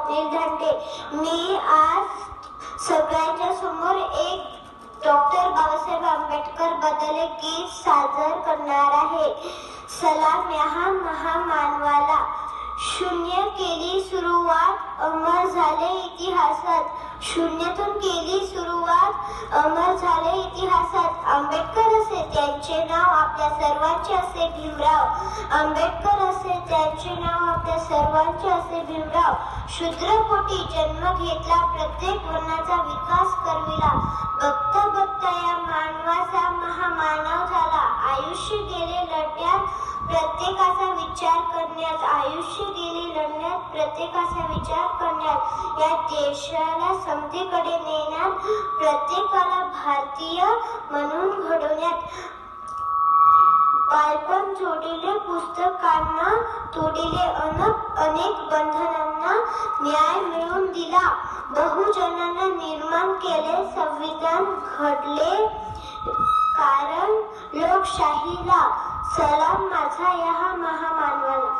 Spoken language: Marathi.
स्वप्नील धांडे. मी आज सगळ्यांच्या समोर एक डॉक्टर बाबासाहेब आंबेडकर बद्दल एक गीत सादर करणार आहे. सलाम या महामानवाला. शून्य केली सुरुवात, अमर झाले इतिहासात. शून्यातून केली सुरुवात, अमर झाले इतिहासात. आंबेडकर असे त्यांचे नाव, आपल्या सर्वांचे असे भीमराव. आंबेडकर असे त्यांचे नाव, आपल्या सर्वांचे असे भीमराव. शूद्रपोटी जन्म घेतला, प्रत्येक वर्णाचा विकास करविला. बघता बघता या मानवाचा महामानव झाला. आयुष्य गेले लढण्यात, प्रत्येकाचा विचार करण्यात. आयुष्य गेले लढण्यात, प्रत्येकाचा विचार करण्यात. या देशाला समतेकडे नेण्यात, प्रत्येकाला भारतीय म्हणून घडवण्यात. बालपण जोडिले पुस्तकांना, तोडिले अनेक बंधनांना. न्याय मिळवून दिला, बहुजनांना निर्माण केले. संविधान घडले कारण लोकशाहीला. सलाम माझा या महामानवाला.